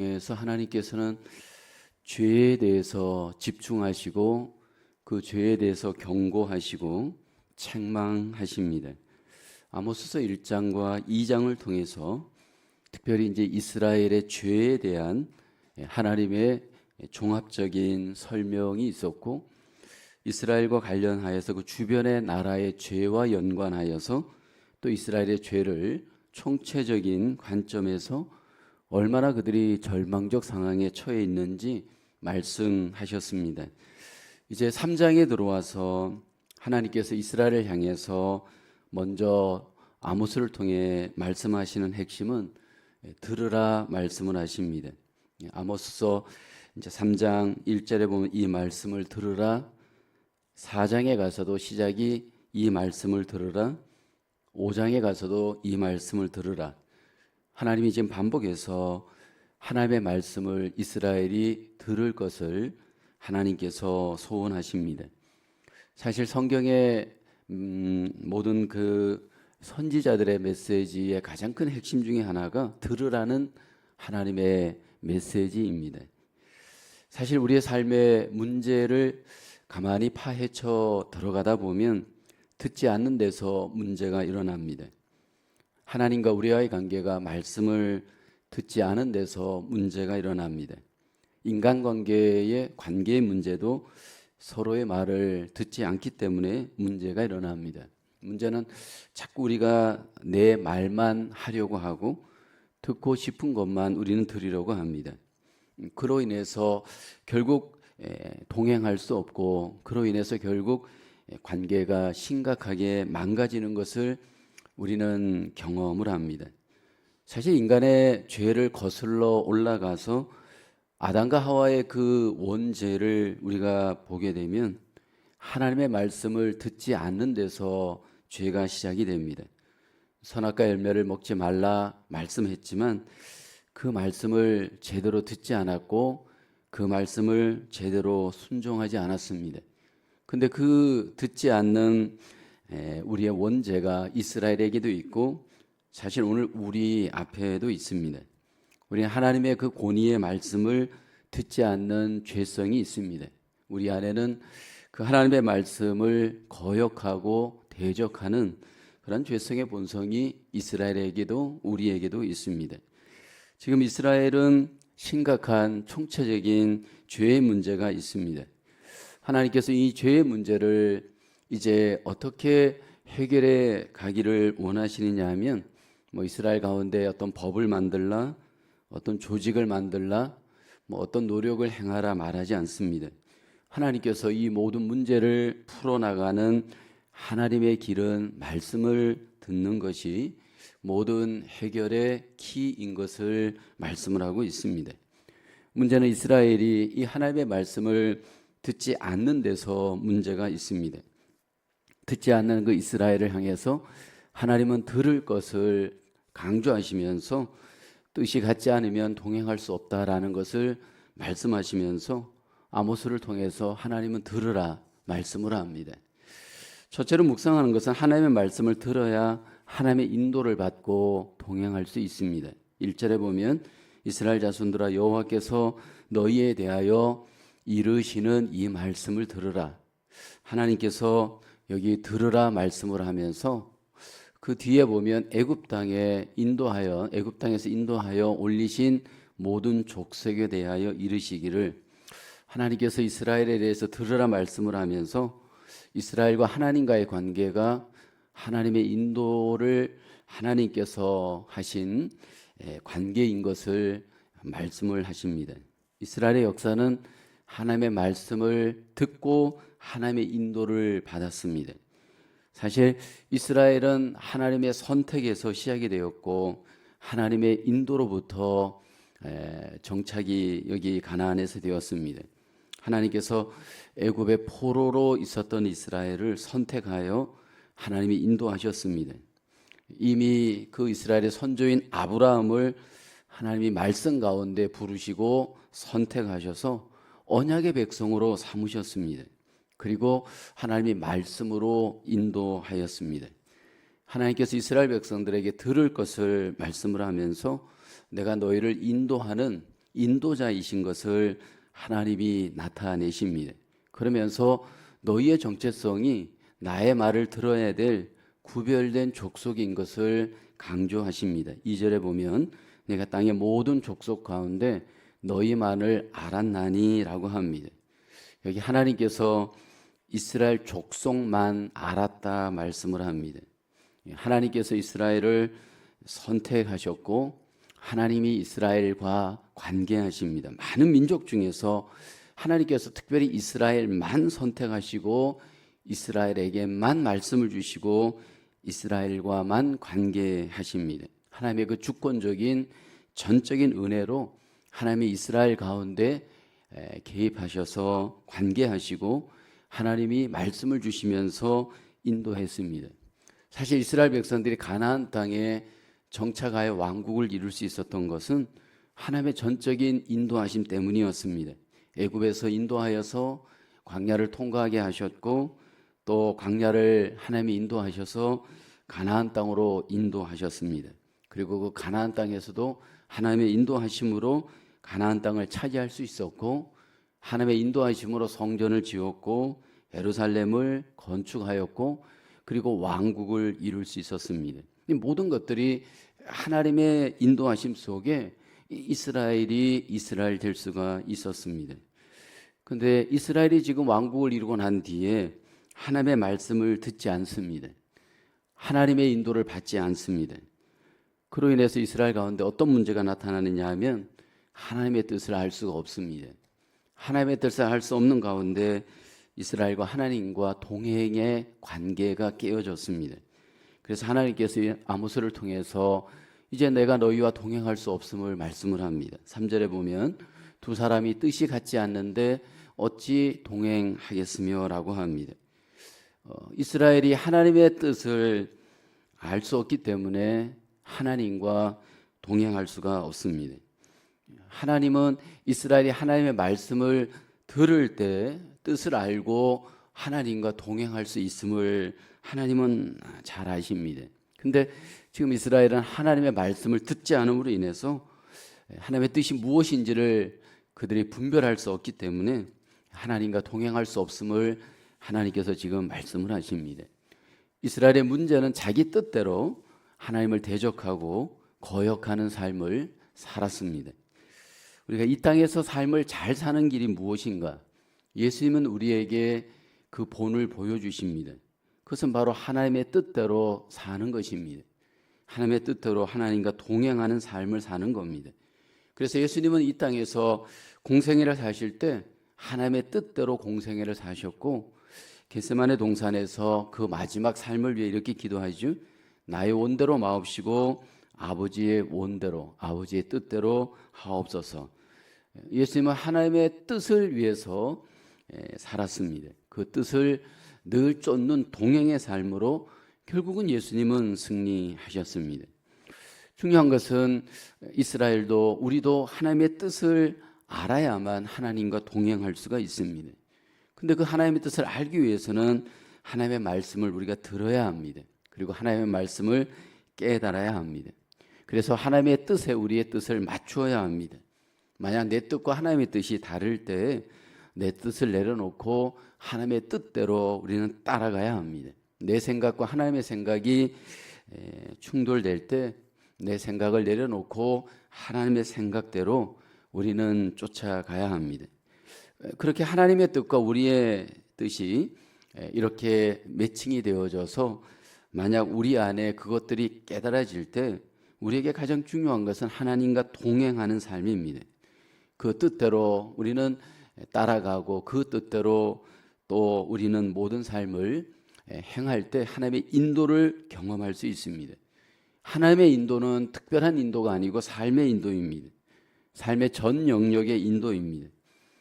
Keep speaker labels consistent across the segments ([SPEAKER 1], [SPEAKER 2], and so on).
[SPEAKER 1] 그래서 하나님께서는 죄에 대해서 집중하시고 그 죄에 대해서 경고하시고 책망하십니다. 아모스서 1장과 2장을 통해서 특별히 이제 이스라엘의 죄에 대한 하나님의 종합적인 설명이 있었고, 이스라엘과 관련하여서 그 주변의 나라의 죄와 연관하여서 또 이스라엘의 죄를 총체적인 관점에서 얼마나 그들이 절망적 상황에 처해 있는지 말씀하셨습니다. 이제 3장에 들어와서 하나님께서 이스라엘을 향해서 먼저 아모스를 통해 말씀하시는 핵심은 들으라 말씀을 하십니다. 아모스서 이제 3장 1절에 보면 이 말씀을 들으라, 4장에 가서도 시작이 이 말씀을 들으라, 5장에 가서도 이 말씀을 들으라. 하나님이 지금 반복해서 하나님의 말씀을 이스라엘이 들을 것을 하나님께서 소원하십니다. 사실 성경의 모든 그 선지자들의 메시지의 가장 큰 핵심 중에 하나가 들으라는 하나님의 메시지입니다. 사실 우리의 삶의 문제를 가만히 파헤쳐 들어가다 보면 듣지 않는 데서 문제가 일어납니다. 하나님과 우리와의 관계가 말씀을 듣지 않은 데서 문제가 일어납니다. 인간관계의 관계의 문제도 서로의 말을 듣지 않기 때문에 문제가 일어납니다. 문제는 자꾸 우리가 내 말만 하려고 하고 듣고 싶은 것만 우리는 들으려고 합니다. 그로 인해서 결국 동행할 수 없고, 그로 인해서 결국 관계가 심각하게 망가지는 것을 우리는 경험을 합니다. 사실 인간의 죄를 거슬러 올라가서 아담과 하와의 그 원죄를 우리가 보게 되면 하나님의 말씀을 듣지 않는 데서 죄가 시작이 됩니다. 선악과 열매를 먹지 말라 말씀했지만 그 말씀을 제대로 듣지 않았고 그 말씀을 제대로 순종하지 않았습니다. 근데 그 듣지 않는 우리의 원죄가 이스라엘에게도 있고 사실 오늘 우리 앞에도 있습니다. 우리는 하나님의 그 권위의 말씀을 듣지 않는 죄성이 있습니다. 우리 안에는 그 하나님의 말씀을 거역하고 대적하는 그런 죄성의 본성이 이스라엘에게도 우리에게도 있습니다. 지금 이스라엘은 심각한 총체적인 죄의 문제가 있습니다. 하나님께서 이 죄의 문제를 이제 어떻게 해결해 가기를 원하시느냐 하면 이스라엘 가운데 어떤 법을 만들라, 어떤 조직을 만들라, 어떤 노력을 행하라 말하지 않습니다. 하나님께서 이 모든 문제를 풀어나가는 하나님의 길은 말씀을 듣는 것이 모든 해결의 키인 것을 말씀을 하고 있습니다. 문제는 이스라엘이 이 하나님의 말씀을 듣지 않는 데서 문제가 있습니다. 듣지 않는 그 이스라엘을 향해서 하나님은 들을 것을 강조하시면서 뜻이 같지 않으면 동행할 수 없다라는 것을 말씀하시면서 아모스를 통해서 하나님은 들으라 말씀을 합니다. 첫째로 묵상하는 것은 하나님의 말씀을 들어야 하나님의 인도를 받고 동행할 수 있습니다. 1절에 보면 이스라엘 자손들아 여호와께서 너희에 대하여 이르시는 이 말씀을 들으라. 하나님께서 여기 들으라 말씀을 하면서 그 뒤에 보면 애굽 땅에서 인도하여 올리신 모든 족속에 대하여 이르시기를, 하나님께서 이스라엘에 대해서 들으라 말씀을 하면서 이스라엘과 하나님과의 관계가 하나님의 인도를 하나님께서 하신 관계인 것을 말씀을 하십니다. 이스라엘의 역사는 하나님의 말씀을 듣고 하나님의 인도를 받았습니다. 사실 이스라엘은 하나님의 선택에서 시작이 되었고 하나님의 인도로부터 정착이 여기 가나안에서 되었습니다. 하나님께서 애굽의 포로로 있었던 이스라엘을 선택하여 하나님이 인도하셨습니다. 이미 그 이스라엘의 선조인 아브라함을 하나님이 말씀 가운데 부르시고 선택하셔서 언약의 백성으로 삼으셨습니다. 그리고 하나님이 말씀으로 인도하였습니다. 하나님께서 이스라엘 백성들에게 들을 것을 말씀을 하면서 내가 너희를 인도하는 인도자이신 것을 하나님이 나타내십니다. 그러면서 너희의 정체성이 나의 말을 들어야 될 구별된 족속인 것을 강조하십니다. 2절에 보면 내가 땅의 모든 족속 가운데 너희만을 알았나니 라고 합니다. 여기 하나님께서 이스라엘 족속만 알았다 말씀을 합니다. 하나님께서 이스라엘을 선택하셨고 하나님이 이스라엘과 관계하십니다. 많은 민족 중에서 하나님께서 특별히 이스라엘만 선택하시고 이스라엘에게만 말씀을 주시고 이스라엘과만 관계하십니다. 하나님의 그 주권적인 전적인 은혜로 하나님이 이스라엘 가운데 개입하셔서 관계하시고 하나님이 말씀을 주시면서 인도했습니다. 사실 이스라엘 백성들이 가나안 땅에 정착하여 왕국을 이룰 수 있었던 것은 하나님의 전적인 인도하심 때문이었습니다. 애굽에서 인도하여서 광야를 통과하게 하셨고 또 광야를 하나님이 인도하셔서 가나안 땅으로 인도하셨습니다. 그리고 그 가나안 땅에서도 하나님의 인도하심으로 가나안 땅을 차지할 수 있었고 하나님의 인도하심으로 성전을 지었고 예루살렘을 건축하였고 그리고 왕국을 이룰 수 있었습니다. 이 모든 것들이 하나님의 인도하심 속에 이스라엘이 이스라엘 될 수가 있었습니다. 그런데 이스라엘이 지금 왕국을 이루고 난 뒤에 하나님의 말씀을 듣지 않습니다. 하나님의 인도를 받지 않습니다. 그로 인해서 이스라엘 가운데 어떤 문제가 나타나느냐 하면 하나님의 뜻을 알 수가 없습니다. 하나님의 뜻을 알 수 없는 가운데 이스라엘과 하나님과 동행의 관계가 깨어졌습니다. 그래서 하나님께서 아모스를 통해서 이제 내가 너희와 동행할 수 없음을 말씀을 합니다. 3절에 보면 두 사람이 뜻이 같지 않는데 어찌 동행하겠으며 라고 합니다. 이스라엘이 하나님의 뜻을 알 수 없기 때문에 하나님과 동행할 수가 없습니다. 하나님은 이스라엘이 하나님의 말씀을 들을 때 뜻을 알고 하나님과 동행할 수 있음을 하나님은 잘 아십니다. 근데 지금 이스라엘은 하나님의 말씀을 듣지 않음으로 인해서 하나님의 뜻이 무엇인지를 그들이 분별할 수 없기 때문에 하나님과 동행할 수 없음을 하나님께서 지금 말씀을 하십니다. 이스라엘의 문제는 자기 뜻대로 하나님을 대적하고 거역하는 삶을 살았습니다. 우리가 이 땅에서 삶을 잘 사는 길이 무엇인가? 예수님은 우리에게 그 본을 보여주십니다. 그것은 바로 하나님의 뜻대로 사는 것입니다. 하나님의 뜻대로 하나님과 동행하는 삶을 사는 겁니다. 그래서 예수님은 이 땅에서 공생애를 사실 때 하나님의 뜻대로 공생애를 사셨고 겟세마네 동산에서 그 마지막 삶을 위해 이렇게 기도하죠. 나의 원대로 마옵시고 아버지의 원대로 아버지의 뜻대로 하옵소서. 예수님은 하나님의 뜻을 위해서 살았습니다. 그 뜻을 늘 쫓는 동행의 삶으로 결국은 예수님은 승리하셨습니다. 중요한 것은 이스라엘도 우리도 하나님의 뜻을 알아야만 하나님과 동행할 수가 있습니다. 근데 그 하나님의 뜻을 알기 위해서는 하나님의 말씀을 우리가 들어야 합니다. 그리고 하나님의 말씀을 깨달아야 합니다. 그래서 하나님의 뜻에 우리의 뜻을 맞추어야 합니다. 만약 내 뜻과 하나님의 뜻이 다를 때 내 뜻을 내려놓고 하나님의 뜻대로 우리는 따라가야 합니다. 내 생각과 하나님의 생각이 충돌될 때 내 생각을 내려놓고 하나님의 생각대로 우리는 쫓아가야 합니다. 그렇게 하나님의 뜻과 우리의 뜻이 이렇게 매칭이 되어져서 만약 우리 안에 그것들이 깨달아질 때 우리에게 가장 중요한 것은 하나님과 동행하는 삶입니다. 그 뜻대로 우리는 따라가고 그 뜻대로 또 우리는 모든 삶을 행할 때 하나님의 인도를 경험할 수 있습니다. 하나님의 인도는 특별한 인도가 아니고 삶의 인도입니다. 삶의 전 영역의 인도입니다.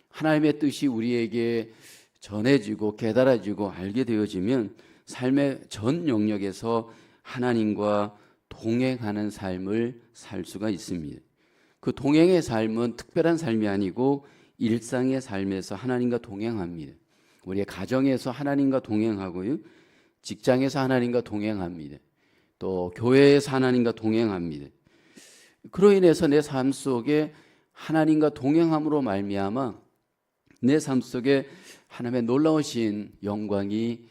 [SPEAKER 1] 하나님의 뜻이 우리에게 전해지고 깨달아지고 알게 되어지면 삶의 전 영역에서 하나님과 동행하는 삶을 살 수가 있습니다. 그 동행의 삶은 특별한 삶이 아니고 일상의 삶에서 하나님과 동행합니다. 우리의 가정에서 하나님과 동행하고요. 직장에서 하나님과 동행합니다. 또 교회에서 하나님과 동행합니다. 그로 인해서 내 삶 속에 하나님과 동행함으로 말미암아 내 삶 속에 하나님의 놀라우신 영광이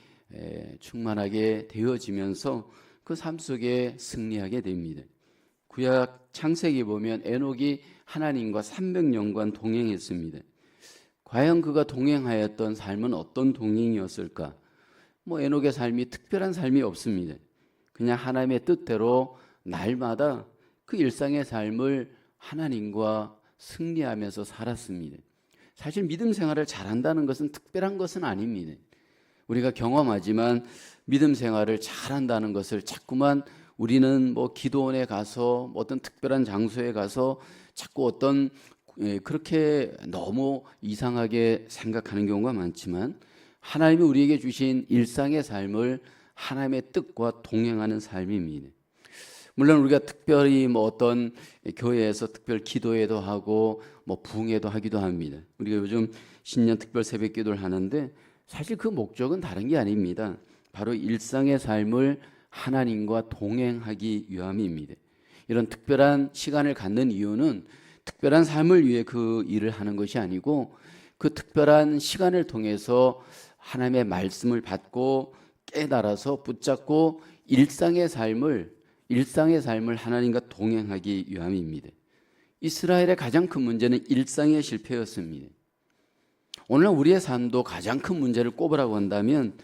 [SPEAKER 1] 충만하게 되어지면서 그 삶 속에 승리하게 됩니다. 구약 창세기 보면 에녹이 하나님과 300년간 동행했습니다. 과연 그가 동행하였던 삶은 어떤 동행이었을까? 에녹의 삶이 특별한 삶이 없습니다. 그냥 하나님의 뜻대로 날마다 그 일상의 삶을 하나님과 승리하면서 살았습니다. 사실 믿음 생활을 잘한다는 것은 특별한 것은 아닙니다. 우리가 경험하지만 믿음 생활을 잘한다는 것을 자꾸만 우리는 기도원에 가서 어떤 특별한 장소에 가서 자꾸 어떤 그렇게 너무 이상하게 생각하는 경우가 많지만 하나님이 우리에게 주신 일상의 삶을 하나님의 뜻과 동행하는 삶입니다. 물론 우리가 특별히 어떤 교회에서 특별 기도회도 하고 부흥회도 하기도 합니다. 우리가 요즘 신년 특별 새벽 기도를 하는데 사실 그 목적은 다른 게 아닙니다. 바로 일상의 삶을 하나님과 동행하기 위함입니다. 이런 특별한 시간을 갖는 이유는 특별한 삶을 위해 그 일을 하는 것이 아니고 그 특별한 시간을 통해서 하나님의 말씀을 받고 깨달아서 붙잡고 일상의 삶을 하나님과 동행하기 위함입니다. 이스라엘의 가장 큰 문제는 일상의 실패였습니다. 오늘 우리의 삶도 가장 큰 문제를 꼽으라고 한다면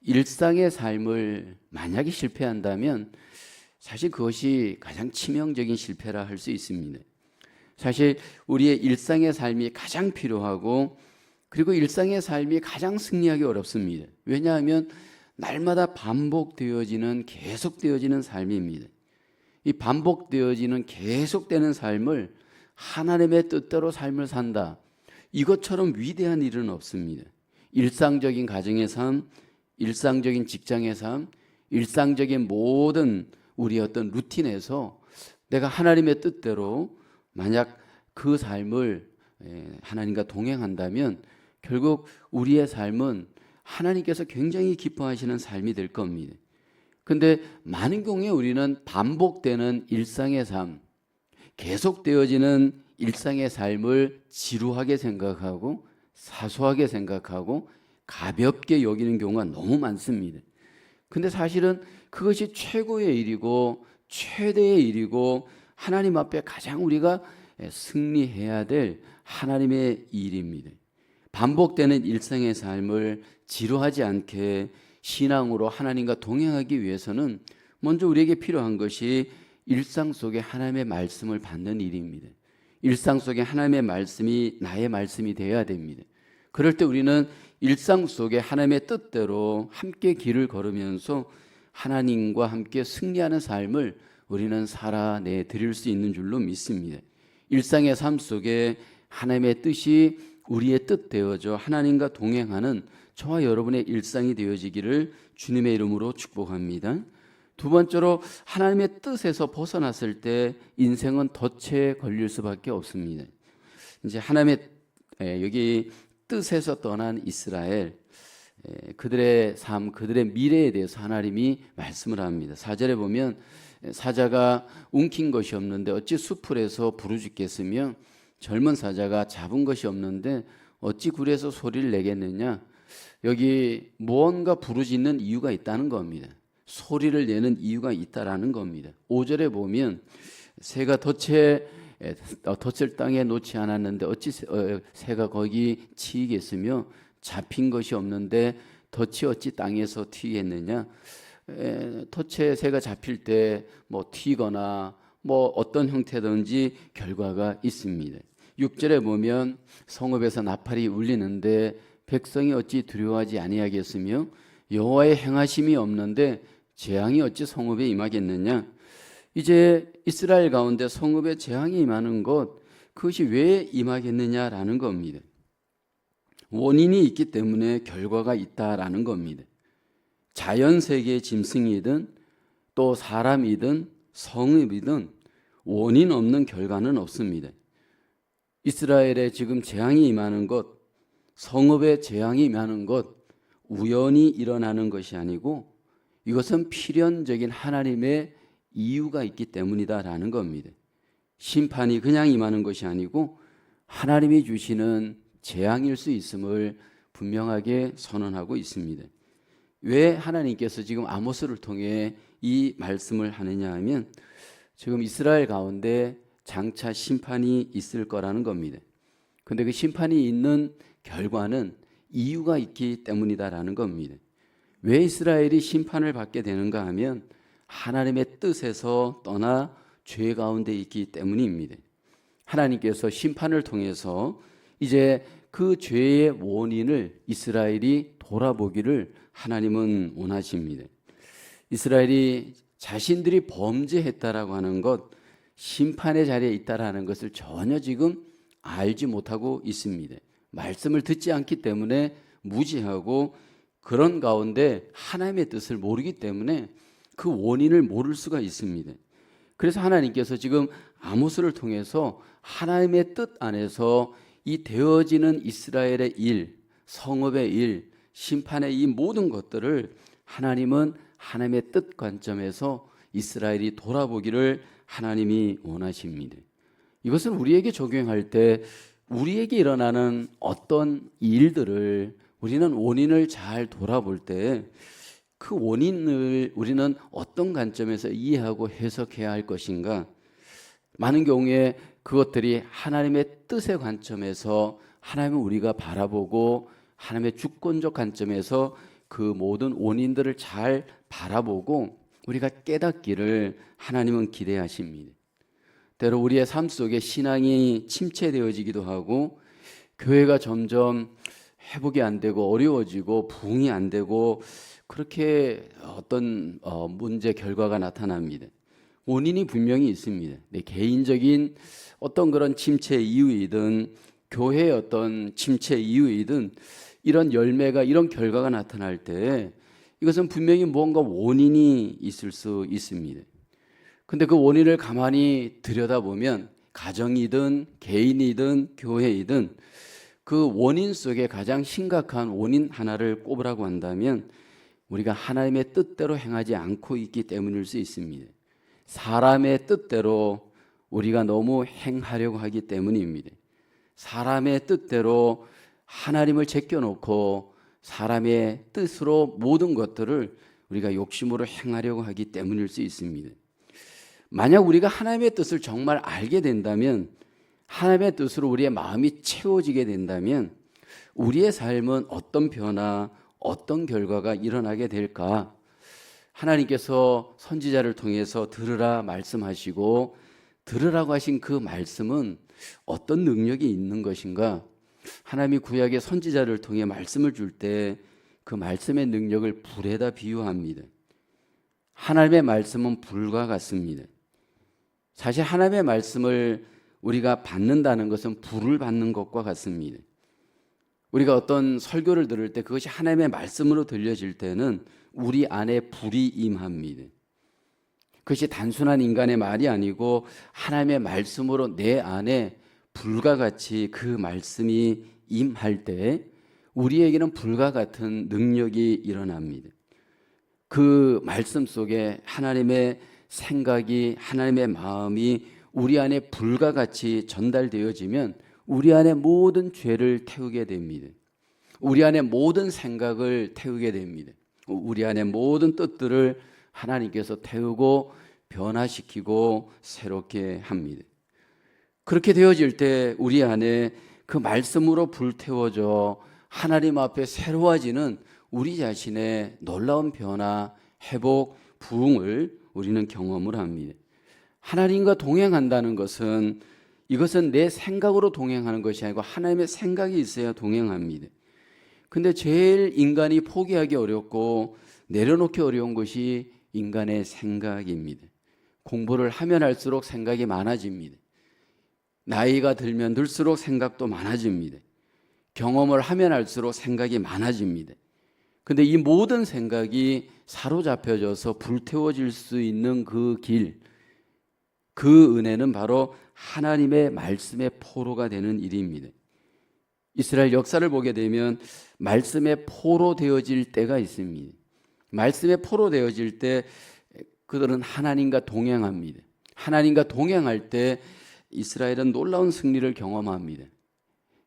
[SPEAKER 1] 일상의 삶을 만약에 실패한다면 사실 그것이 가장 치명적인 실패라 할 수 있습니다. 사실 우리의 일상의 삶이 가장 필요하고 그리고 일상의 삶이 가장 승리하기 어렵습니다. 왜냐하면 날마다 반복되어지는 계속되어지는 삶입니다. 이 반복되어지는 계속되는 삶을 하나님의 뜻대로 삶을 산다. 이것처럼 위대한 일은 없습니다. 일상적인 가정의 삶, 일상적인 직장의 삶, 일상적인 모든 우리의 어떤 루틴에서 내가 하나님의 뜻대로 만약 그 삶을 하나님과 동행한다면 결국 우리의 삶은 하나님께서 굉장히 기뻐하시는 삶이 될 겁니다. 근데 많은 경우에 우리는 반복되는 일상의 삶, 계속되어지는 일상의 삶을 지루하게 생각하고 사소하게 생각하고 가볍게 여기는 경우가 너무 많습니다. 근데 사실은 그것이 최고의 일이고 최대의 일이고 하나님 앞에 가장 우리가 승리해야 될 하나님의 일입니다. 반복되는 일상의 삶을 지루하지 않게 신앙으로 하나님과 동행하기 위해서는 먼저 우리에게 필요한 것이 일상 속에 하나님의 말씀을 받는 일입니다. 일상 속에 하나님의 말씀이 나의 말씀이 되어야 됩니다. 그럴 때 우리는 일상 속에 하나님의 뜻대로 함께 길을 걸으면서 하나님과 함께 승리하는 삶을 우리는 살아내 드릴 수 있는 줄로 믿습니다. 일상의 삶 속에 하나님의 뜻이 우리의 뜻 되어져 하나님과 동행하는 저와 여러분의 일상이 되어지기를 주님의 이름으로 축복합니다. 두 번째로 하나님의 뜻에서 벗어났을 때 인생은 덫에 걸릴 수밖에 없습니다. 이제 하나님의 여기 뜻에서 떠난 이스라엘, 그들의 삶, 그들의 미래에 대해서 하나님이 말씀을 합니다. 4절에 보면 사자가 움킨 것이 없는데 어찌 수풀에서 부르짖겠으며 젊은 사자가 잡은 것이 없는데 어찌 굴에서 소리를 내겠느냐. 여기 무언가 부르짖는 이유가 있다는 겁니다. 소리를 내는 이유가 있다라는 겁니다. 5절에 보면 새가 덫을 땅에 놓지 않았는데 어찌 새가 거기 치이겠으며 잡힌 것이 없는데 덫이 어찌 땅에서 튀겠느냐. 덫에 새가 잡힐 때 튀거나 어떤 형태든지 결과가 있습니다. 6절에 보면 성읍에서 나팔이 울리는데 백성이 어찌 두려워하지 아니하겠으며 여호와의 행하심이 없는데 재앙이 어찌 성읍에 임하겠느냐. 이제 이스라엘 가운데 성읍에 재앙이 임하는 것, 그것이 왜 임하겠느냐라는 겁니다. 원인이 있기 때문에 결과가 있다라는 겁니다. 자연 세계의 짐승이든 또 사람이든 성읍이든 원인 없는 결과는 없습니다. 이스라엘에 지금 재앙이 임하는 것, 성읍에 재앙이 임하는 것 우연히 일어나는 것이 아니고 이것은 필연적인 하나님의 이유가 있기 때문이다라는 겁니다. 심판이 그냥 임하는 것이 아니고 하나님이 주시는 재앙일 수 있음을 분명하게 선언하고 있습니다. 왜 하나님께서 지금 아모스를 통해 이 말씀을 하느냐 하면 지금 이스라엘 가운데 장차 심판이 있을 거라는 겁니다. 근데 그 심판이 있는 결과는 이유가 있기 때문이다라는 겁니다. 왜 이스라엘이 심판을 받게 되는가 하면 하나님의 뜻에서 떠나 죄 가운데 있기 때문입니다. 하나님께서 심판을 통해서 이제 그 죄의 원인을 이스라엘이 돌아보기를 하나님은 원하십니다. 이스라엘이 자신들이 범죄했다라고 하는 것, 심판의 자리에 있다라는 것을 전혀 지금 알지 못하고 있습니다. 말씀을 듣지 않기 때문에 무지하고 그런 가운데 하나님의 뜻을 모르기 때문에 그 원인을 모를 수가 있습니다. 그래서 하나님께서 지금 아모스를 통해서 하나님의 뜻 안에서 이 되어지는 이스라엘의 일, 성읍의 일, 심판의 이 모든 것들을 하나님은 하나님의 뜻 관점에서 이스라엘이 돌아보기를 하나님이 원하십니다. 이것은 우리에게 적용할 때 우리에게 일어나는 어떤 일들을 우리는 원인을 잘 돌아볼 때 그 원인을 우리는 어떤 관점에서 이해하고 해석해야 할 것인가? 많은 경우에 그것들이 하나님의 뜻의 관점에서 하나님을 우리가 바라보고 하나님의 주권적 관점에서 그 모든 원인들을 잘 바라보고 우리가 깨닫기를 하나님은 기대하십니다. 때로 우리의 삶 속에 신앙이 침체되어지기도 하고 교회가 점점 회복이 안 되고 어려워지고 부흥이 안 되고 그렇게 어떤 문제 결과가 나타납니다. 원인이 분명히 있습니다. 내 개인적인 어떤 그런 침체 이유이든 교회의 어떤 침체 이유이든 이런 열매가 이런 결과가 나타날 때 이것은 분명히 무언가 원인이 있을 수 있습니다. 근데 그 원인을 가만히 들여다보면 가정이든 개인이든 교회이든 그 원인 속에 가장 심각한 원인 하나를 꼽으라고 한다면 우리가 하나님의 뜻대로 행하지 않고 있기 때문일 수 있습니다. 사람의 뜻대로 우리가 너무 행하려고 하기 때문입니다. 사람의 뜻대로 하나님을 제껴놓고 사람의 뜻으로 모든 것들을 우리가 욕심으로 행하려고 하기 때문일 수 있습니다. 만약 우리가 하나님의 뜻을 정말 알게 된다면 하나님의 뜻으로 우리의 마음이 채워지게 된다면 우리의 삶은 어떤 변화, 어떤 결과가 일어나게 될까? 하나님께서 선지자를 통해서 들으라 말씀하시고 들으라고 하신 그 말씀은 어떤 능력이 있는 것인가? 하나님이 구약의 선지자를 통해 말씀을 줄 때 그 말씀의 능력을 불에다 비유합니다. 하나님의 말씀은 불과 같습니다. 사실 하나님의 말씀을 우리가 받는다는 것은 불을 받는 것과 같습니다. 우리가 어떤 설교를 들을 때 그것이 하나님의 말씀으로 들려질 때는 우리 안에 불이 임합니다. 그것이 단순한 인간의 말이 아니고 하나님의 말씀으로 내 안에 불과 같이 그 말씀이 임할 때 우리에게는 불과 같은 능력이 일어납니다. 그 말씀 속에 하나님의 생각이 하나님의 마음이 우리 안에 불과 같이 전달되어지면 우리 안에 모든 죄를 태우게 됩니다. 우리 안에 모든 생각을 태우게 됩니다. 우리 안에 모든 뜻들을 하나님께서 태우고 변화시키고 새롭게 합니다. 그렇게 되어질 때 우리 안에 그 말씀으로 불태워져 하나님 앞에 새로워지는 우리 자신의 놀라운 변화, 회복, 부흥을 우리는 경험을 합니다. 하나님과 동행한다는 것은 이것은 내 생각으로 동행하는 것이 아니고 하나님의 생각이 있어야 동행합니다. 근데 제일 인간이 포기하기 어렵고 내려놓기 어려운 것이 인간의 생각입니다. 공부를 하면 할수록 생각이 많아집니다. 나이가 들면 들수록 생각도 많아집니다. 경험을 하면 할수록 생각이 많아집니다. 근데 이 모든 생각이 사로잡혀져서 불태워질 수 있는 그 길, 그 은혜는 바로 하나님의 말씀의 포로가 되는 일입니다. 이스라엘 역사를 보게 되면 말씀의 포로 되어질 때가 있습니다. 말씀의 포로 되어질 때 그들은 하나님과 동행합니다. 하나님과 동행할 때 이스라엘은 놀라운 승리를 경험합니다.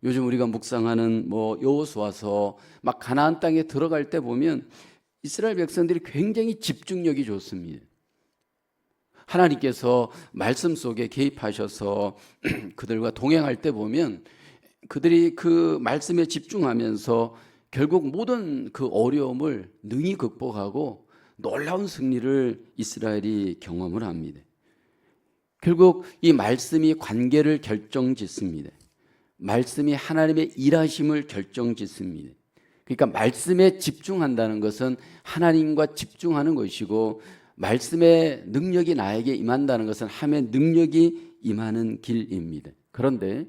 [SPEAKER 1] 요즘 우리가 묵상하는 여호수아서 막 가나안 땅에 들어갈 때 보면 이스라엘 백성들이 굉장히 집중력이 좋습니다. 하나님께서 말씀 속에 개입하셔서 그들과 동행할 때 보면 그들이 그 말씀에 집중하면서 결국 모든 그 어려움을 능히 극복하고 놀라운 승리를 이스라엘이 경험을 합니다. 결국 이 말씀이 관계를 결정짓습니다. 말씀이 하나님의 일하심을 결정짓습니다. 그러니까 말씀에 집중한다는 것은 하나님과 집중하는 것이고, 말씀의 능력이 나에게 임한다는 것은 하나님의 능력이 임하는 길입니다. 그런데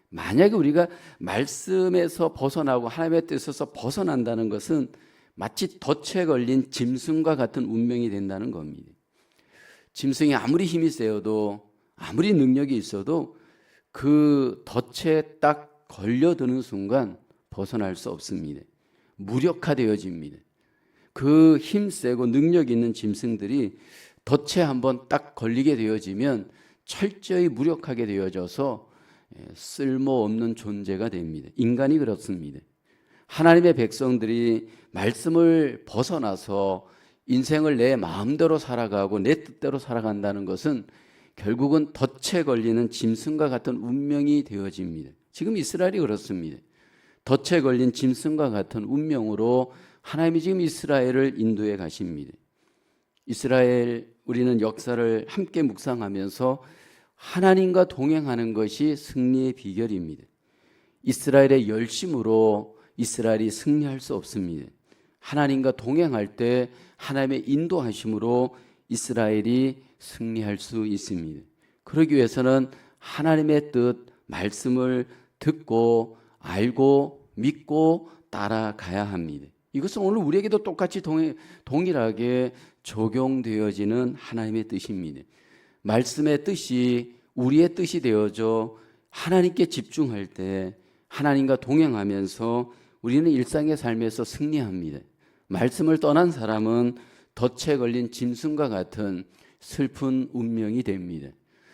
[SPEAKER 1] 만약에 우리가 말씀에서 벗어나고 하나님의 뜻에서 벗어난다는 것은 마치 덫에 걸린 짐승과 같은 운명이 된다는 겁니다. 짐승이 아무리 힘이 세어도 아무리 능력이 있어도 그 덫에 딱 걸려드는 순간 벗어날 수 없습니다. 무력화되어집니다. 그 힘세고 능력 있는 짐승들이 덫에 한번 딱 걸리게 되어지면 철저히 무력하게 되어져서 쓸모없는 존재가 됩니다. 인간이 그렇습니다. 하나님의 백성들이 말씀을 벗어나서 인생을 내 마음대로 살아가고 내 뜻대로 살아간다는 것은 결국은 덫에 걸리는 짐승과 같은 운명이 되어집니다. 지금 이스라엘이 그렇습니다. 덫에 걸린 짐승과 같은 운명으로 하나님이 지금 이스라엘을 인도해 가십니다. 이스라엘, 우리는 역사를 함께 묵상하면서 하나님과 동행하는 것이 승리의 비결입니다. 이스라엘의 열심으로 이스라엘이 승리할 수 없습니다. 하나님과 동행할 때 하나님의 인도하심으로 이스라엘이 승리할 수 있습니다. 그러기 위해서는 하나님의 뜻, 말씀을 듣고 알고 믿고 따라가야 합니다. 이것은 오늘 우리에게도 똑같이 동일하게 적용되어지는 하나님의 뜻입니다. 말씀의 뜻이 우리의 뜻이 되어져 하나님께 집중할 때 하나님과 동행하면서 우리는 일상의 삶에서 승리합니다. 말씀을 떠난 사람은 덫에 걸린 짐승과 같은 슬픈 운명이 됩니다.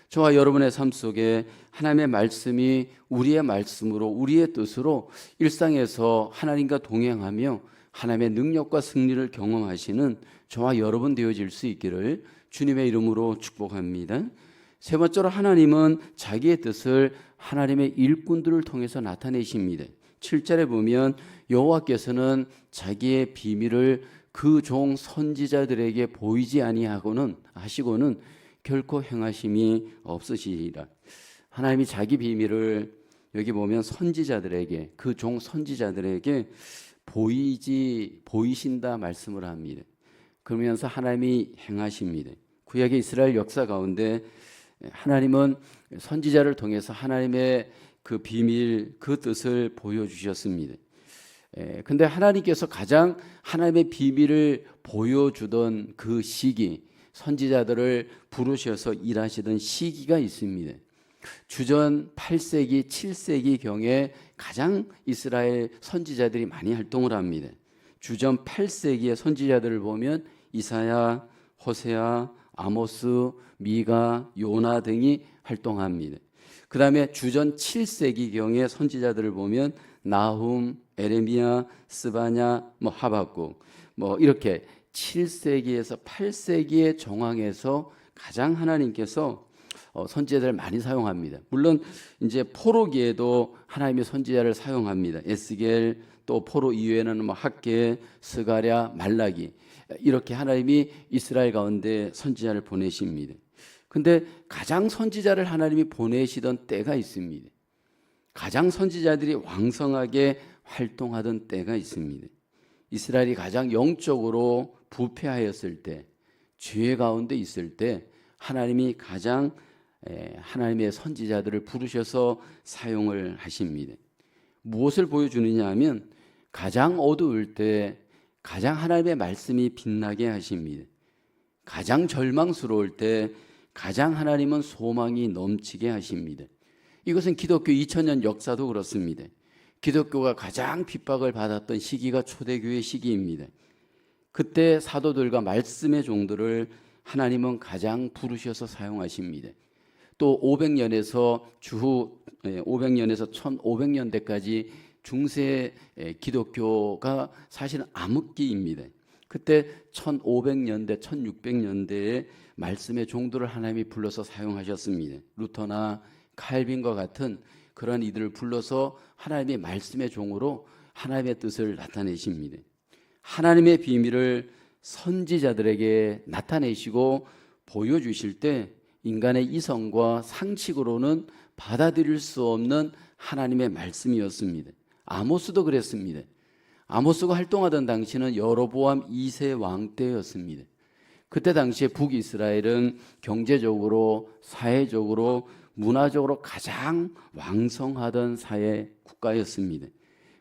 [SPEAKER 1] 저와 여러분의 삶 속에 하나님의 말씀이 우리의 말씀으로 우리의 뜻으로 일상에서 하나님과 동행하며 하나님의 능력과 승리를 경험하시는 저와 여러분 되어질 수 있기를 주님의 이름으로 축복합니다. 세 번째로 하나님은 자기의 뜻을 하나님의 일꾼들을 통해서 나타내십니다. 7절에 보면 여호와께서는 자기의 비밀을 그 종 선지자들에게 보이지 아니하고는 하시고는 결코 행하심이 없으시리라. 하나님이 자기 비밀을 여기 보면 선지자들에게, 그 종 선지자들에게 보이신다 말씀을 합니다. 그러면서 하나님이 행하십니다. 구약의 이스라엘 역사 가운데 하나님은 선지자를 통해서 하나님의 그 비밀, 그 뜻을 보여주셨습니다. 근데 하나님께서 가장 하나님의 비밀을 보여주던 그 시기, 선지자들을 부르셔서 일하시던 시기가 있습니다. 주전 8세기, 7세기 경에 가장 이스라엘 선지자들이 많이 활동을 합니다. 주전 8세기의 선지자들을 보면 이사야, 호세아, 아모스, 미가, 요나 등이 활동합니다. 그 다음에 주전 7세기 경의 선지자들을 보면 나훔, 에레미야, 스바냐, 하박국 이렇게 7세기에서 8세기의 정황에서 가장 하나님께서 선지자들을 많이 사용합니다. 물론 이제 포로기에도 하나님의 선지자를 사용합니다. 에스겔, 또 포로 이후에는 학개, 스가랴, 말라기, 이렇게 하나님이 이스라엘 가운데 선지자를 보내십니다. 근데 가장 선지자를 하나님이 보내시던 때가 있습니다. 가장 선지자들이 왕성하게 활동하던 때가 있습니다. 이스라엘이 가장 영적으로 부패하였을 때, 죄 가운데 있을 때 하나님이 가장 하나님의 선지자들을 부르셔서 사용을 하십니다. 무엇을 보여주느냐 하면 가장 어두울 때 가장 하나님의 말씀이 빛나게 하십니다. 가장 절망스러울 때 가장 하나님은 소망이 넘치게 하십니다. 이것은 기독교 2000년 역사도 그렇습니다. 기독교가 가장 핍박을 받았던 시기가 초대교회 시기입니다. 그때 사도들과 말씀의 종들을 하나님은 가장 부르셔서 사용하십니다. 또 500년에서 주후 500년에서 1500년대까지 중세 기독교가 사실은 암흑기입니다. 그때 1500년대, 1600년대에 말씀의 종도를 하나님이 불러서 사용하셨습니다. 루터나 칼빈과 같은 그런 이들을 불러서 하나님의 말씀의 종으로 하나님의 뜻을 나타내십니다. 하나님의 비밀을 선지자들에게 나타내시고 보여주실 때 인간의 이성과 상식으로는 받아들일 수 없는 하나님의 말씀이었습니다. 아모스도 그랬습니다. 아모스가 활동하던 당시는 여로보암 2세 왕 때였습니다. 그때 당시에 북이스라엘은 경제적으로, 사회적으로, 문화적으로 가장 왕성하던 사회 국가였습니다.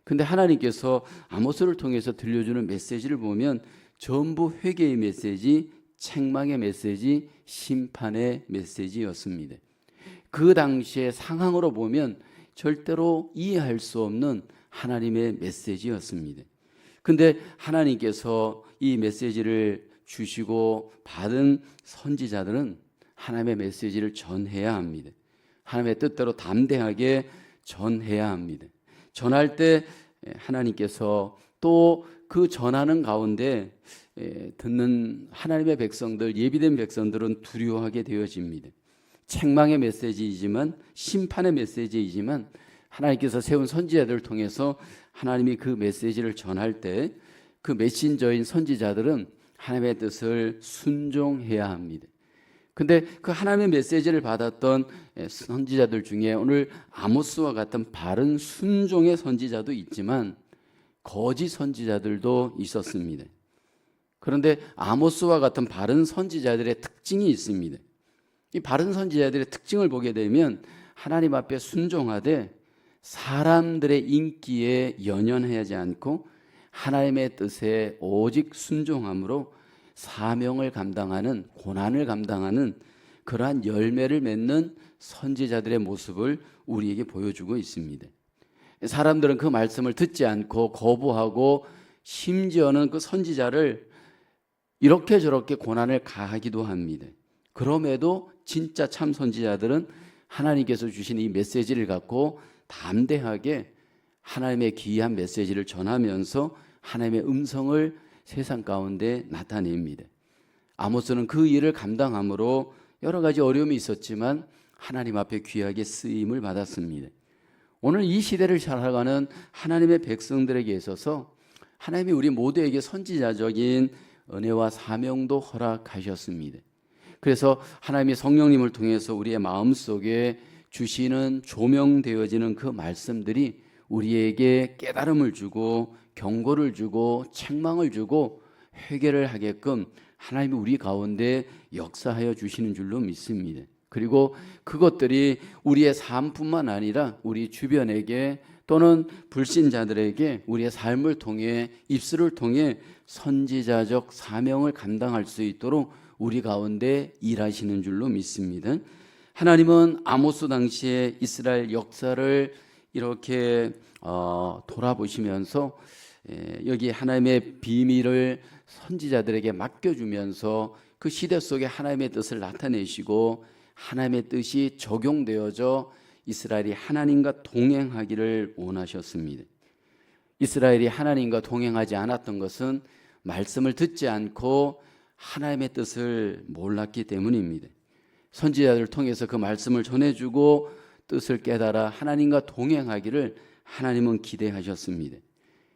[SPEAKER 1] 근데 하나님께서 아모스를 통해서 들려주는 메시지를 보면 전부 회개의 메시지, 책망의 메시지, 심판의 메시지였습니다. 그 당시의 상황으로 보면 절대로 이해할 수 없는 하나님의 메시지였습니다. 근데 하나님께서 이 메시지를 주시고 받은 선지자들은 하나님의 메시지를 전해야 합니다. 하나님의 뜻대로 담대하게 전해야 합니다. 전할 때 하나님께서 또 그 전하는 가운데 듣는 하나님의 백성들, 예비된 백성들은 두려워하게 되어집니다. 책망의 메시지이지만, 심판의 메시지이지만 하나님께서 세운 선지자들을 통해서 하나님이 그 메시지를 전할 때 그 메신저인 선지자들은 하나님의 뜻을 순종해야 합니다. 근데 그 하나님의 메시지를 받았던 선지자들 중에 오늘 아모스와 같은 바른 순종의 선지자도 있지만 거짓 선지자들도 있었습니다. 그런데 아모스와 같은 바른 선지자들의 특징이 있습니다. 이 바른 선지자들의 특징을 보게 되면 하나님 앞에 순종하되 사람들의 인기에 연연하지 않고 하나님의 뜻에 오직 순종함으로 사명을 감당하는, 고난을 감당하는 그러한 열매를 맺는 선지자들의 모습을 우리에게 보여주고 있습니다. 사람들은 그 말씀을 듣지 않고 거부하고 심지어는 그 선지자를 이렇게 저렇게 고난을 가하기도 합니다. 그럼에도 진짜 참 선지자들은 하나님께서 주신 이 메시지를 갖고 담대하게 하나님의 귀한 메시지를 전하면서 하나님의 음성을 세상 가운데 나타냅니다. 아모스는 그 일을 감당함으로 여러 가지 어려움이 있었지만 하나님 앞에 귀하게 쓰임을 받았습니다. 오늘 이 시대를 살아가는 하나님의 백성들에게 있어서 하나님이 우리 모두에게 선지자적인 은혜와 사명도 허락하셨습니다. 그래서 하나님이 성령님을 통해서 우리의 마음속에 주시는 조명되어지는 그 말씀들이 우리에게 깨달음을 주고 경고를 주고 책망을 주고 회개를 하게끔 하나님이 우리 가운데 역사하여 주시는 줄로 믿습니다. 그리고 그것들이 우리의 삶뿐만 아니라 우리 주변에게 또는 불신자들에게 우리의 삶을 통해 입술을 통해 선지자적 사명을 감당할 수 있도록 우리 가운데 일하시는 줄로 믿습니다. 하나님은 아모스 당시에 이스라엘 역사를 이렇게 돌아보시면서 여기 하나님의 비밀을 선지자들에게 맡겨주면서 그 시대 속에 하나님의 뜻을 나타내시고 하나님의 뜻이 적용되어져 이스라엘이 하나님과 동행하기를 원하셨습니다. 이스라엘이 하나님과 동행하지 않았던 것은 말씀을 듣지 않고 하나님의 뜻을 몰랐기 때문입니다. 선지자들을 통해서 그 말씀을 전해주고 뜻을 깨달아 하나님과 동행하기를 하나님은 기대하셨습니다.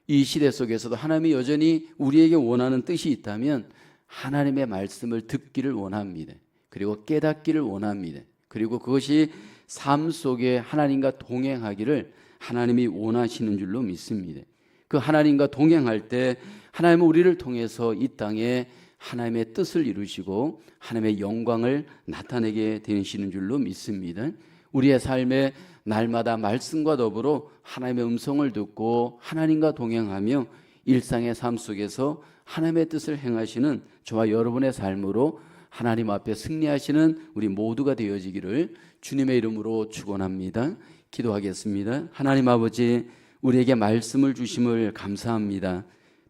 [SPEAKER 1] 이 시대 속에서도 하나님이 여전히 우리에게 원하는 뜻이 있다면 하나님의 말씀을 듣기를 원합니다. 그리고 깨닫기를 원합니다. 그리고 그것이 삶 속에 하나님과 동행하기를 하나님이 원하시는 줄로 믿습니다. 그 하나님과 동행할 때 하나님은 우리를 통해서 이 땅에 하나님의 뜻을 이루시고 하나님의 영광을 나타내게 되시는 줄로 믿습니다. 우리의 삶에 날마다 말씀과 더불어 하나님의 음성을 듣고 하나님과 동행하며 일상의 삶 속에서 하나님의 뜻을 행하시는 저와 여러분의 삶으로 하나님 앞에 승리하시는 우리 모두가 되어지기를 주님의 이름으로 축원합니다. 기도하겠습니다. 하나님 아버지, 우리에게 말씀을 주심을 감사합니다.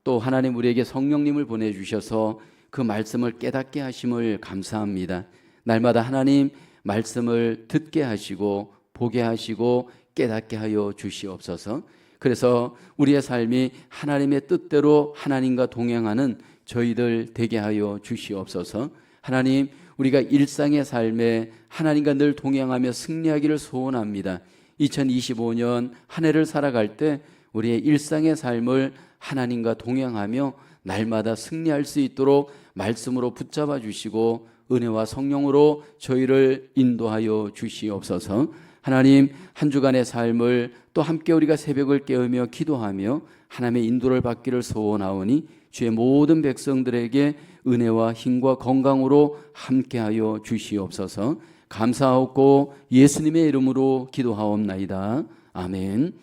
[SPEAKER 1] 또 하나님 우리에게 성령님을 보내주셔서 그 말씀을 깨닫게 하심을 감사합니다. 날마다 하나님 말씀을 듣게 하시고 보게 하시고 깨닫게 하여 주시옵소서. 그래서 우리의 삶이 하나님의 뜻대로 하나님과 동행하는 저희들 되게 하여 주시옵소서. 하나님, 우리가 일상의 삶에 하나님과 늘 동행하며 승리하기를 소원합니다. 2025년 한 해를 살아갈 때 우리의 일상의 삶을 하나님과 동행하며 날마다 승리할 수 있도록 말씀으로 붙잡아 주시고 은혜와 성령으로 저희를 인도하여 주시옵소서. 하나님, 한 주간의 삶을 또 함께 우리가 새벽을 깨우며 기도하며 하나님의 인도를 받기를 소원하오니 주의 모든 백성들에게 은혜와 힘과 건강으로 함께하여 주시옵소서. 감사하고 예수님의 이름으로 기도하옵나이다. 아멘.